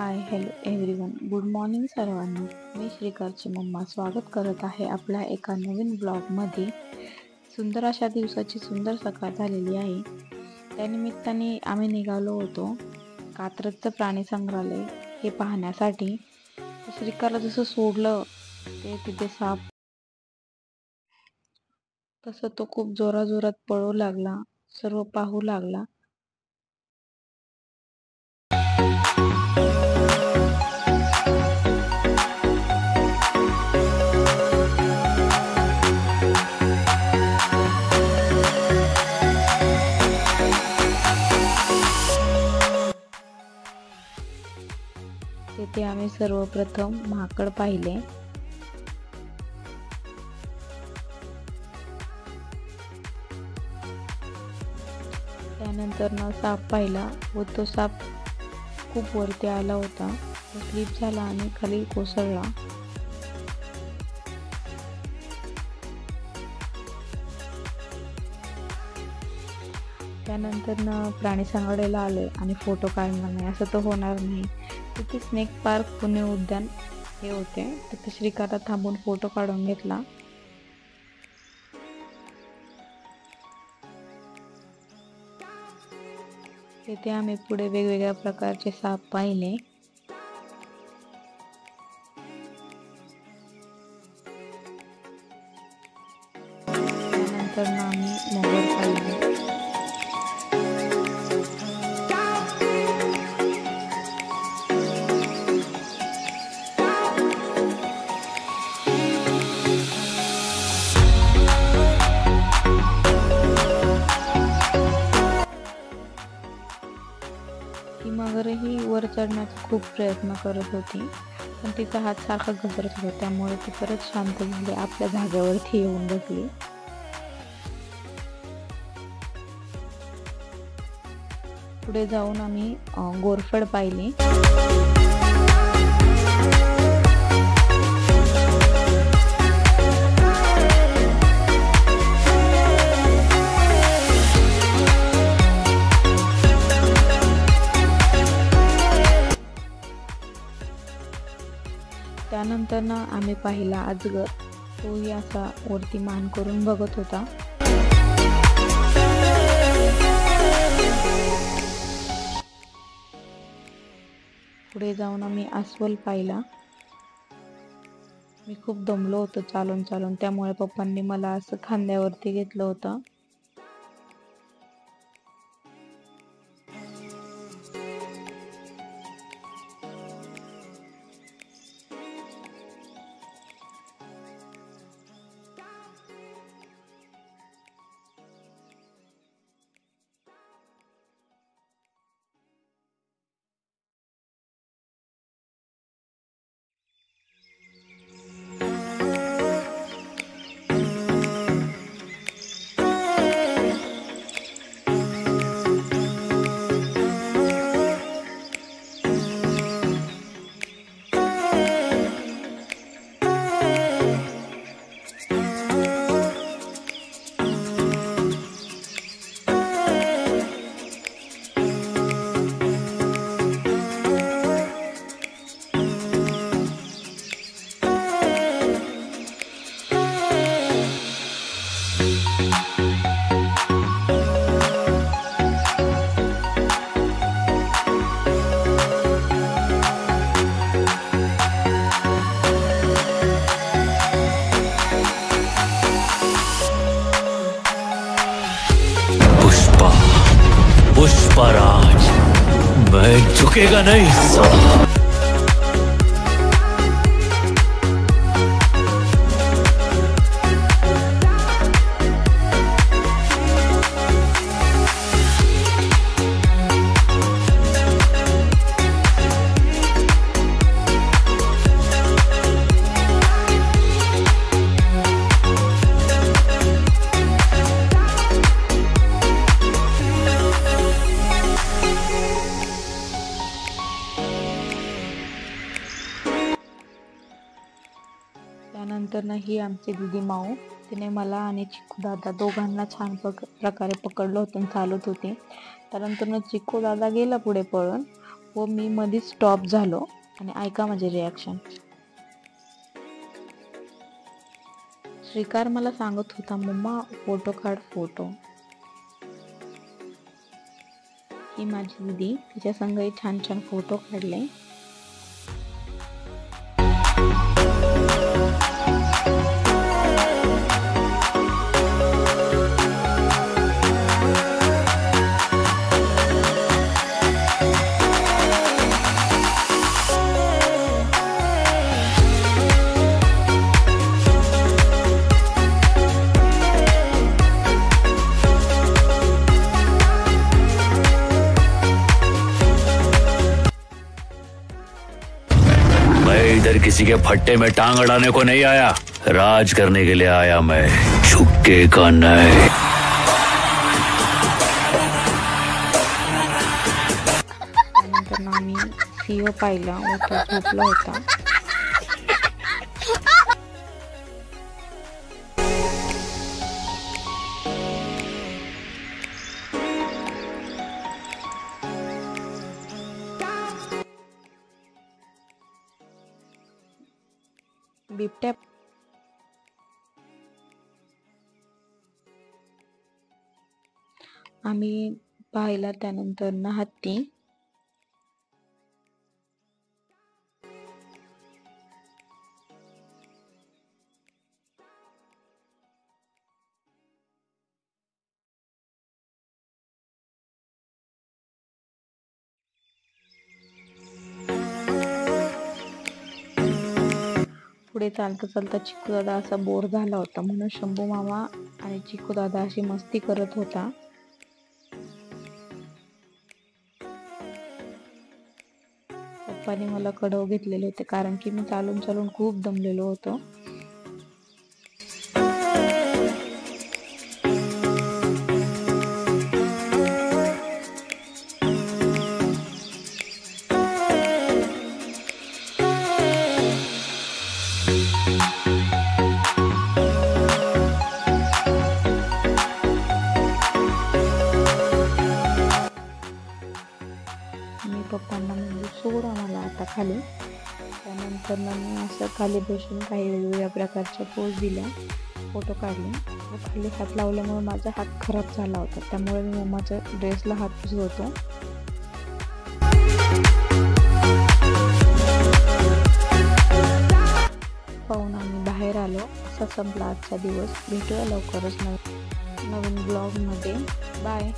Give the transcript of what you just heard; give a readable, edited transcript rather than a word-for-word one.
Hi hello everyone, good morning सर्वांना. मी श्रीकरची mamma स्वागत करत आहे आपल्या एका नवीन ब्लॉगमध्ये. सुंदर अशा दिवसाची सुंदर सकाळ झालेली आहे. त्यानिमित्ताने आम्ही निघालो होतो कात्रजचं प्राणी संग्रहालय हे पाहण्यासाठी. श्रीकरला जसं सोडलं ते तिथे साप, तसं तो खूप जोराजोरात पळू लागला, सर्व पाहू लागला. तेथे आम्ही सर्वप्रथम माकड पाहिले. त्यानंतर साप पाहिला व तो साप खूप वरती आला होता, स्लिप झाला आणि खाली कोसळला. त्यानंतर प्राणी संग्रहालयाला आले आणि फोटो काढणार नाही असं तर होणार नाही. तिथे स्नेक पार्क पुणे उद्यान हे होते, तिथे श्रीकरला थांबून फोटो काढून घेतला. तिथे आम्ही पुढे वेगवेगळ्या प्रकारचे साप पाहिले. त्यानंतर आम्ही मगर पाहिले. ती मगरही वर चढण्याचा खूप प्रयत्न करत होती, पण तिचा हात सारखा घसरत होता, त्यामुळे ती परत शांत झाली, आपल्या जागेवरती येऊन बसली. पुढे जाऊन आम्ही घोरपड पाहिली. त्यानंतर आम्ही पाहिला अजगर. तोही असा वरती मान करून बघत होता. पुढे जाऊन आम्ही अस्वल पाहिला. मी खूप दमलो होतो चालून चालून, त्यामुळे पप्पांनी मला असं खांद्यावरती घेतलं होतं. पुष्पराज, मैं झुकेगा नहीं साला. त्यानंतर ही आमची दिदी माऊ, तिने मला आणि चिकू दादा दोघांना छान प्रकारे पकडलं होतं आणि चालत होते. त्यानंतर चिकू दादा गेला पुढे पळून, व मी मध्येच स्टॉप झालो आणि ऐका माझे रिॲक्शन. श्रीकार मला सांगत होता, मम्मा फोटो काढ फोटो. ही माझी दीदी, तिच्या संगही छान छान फोटो काढले. मैं इधर किसी के फट्टे में टांग अड़ाने को नहीं आया, राज करने के लिए आया मैं, झुकेगा नहीं. नंतर आम्ही सीओ पाहिला व तो झोपला होता. बिबट्या आम्ही पाहिला. त्यानंतर ना हत्ती. पुढे चालता चालता चिकू दादा असा बोर झाला होता, म्हणून शंभू मामा आणि चिकू दादा अशी मस्ती करत होता. पप्पाने मला कडव घेतलेले होते, कारण की मी चालून चालून खूप दमलेलो होतो. मी पप्पांना म्हणजे सोडा मला आता खाली. त्यानंतर मी असं खाली बसून काही वेगवेगळ्या प्रकारच्या पोज दिल्या, फोटो काढले. व खाली हात लावल्यामुळे माझा हात खराब झाला होता, त्यामुळे मी मम्माच्या ड्रेसला हात पुसत होतो. पाहून आम्ही बाहेर आलो. असा संपला आजचा दिवस. भेटूया लवकरच नवीन ब्लॉगमध्ये. बाय.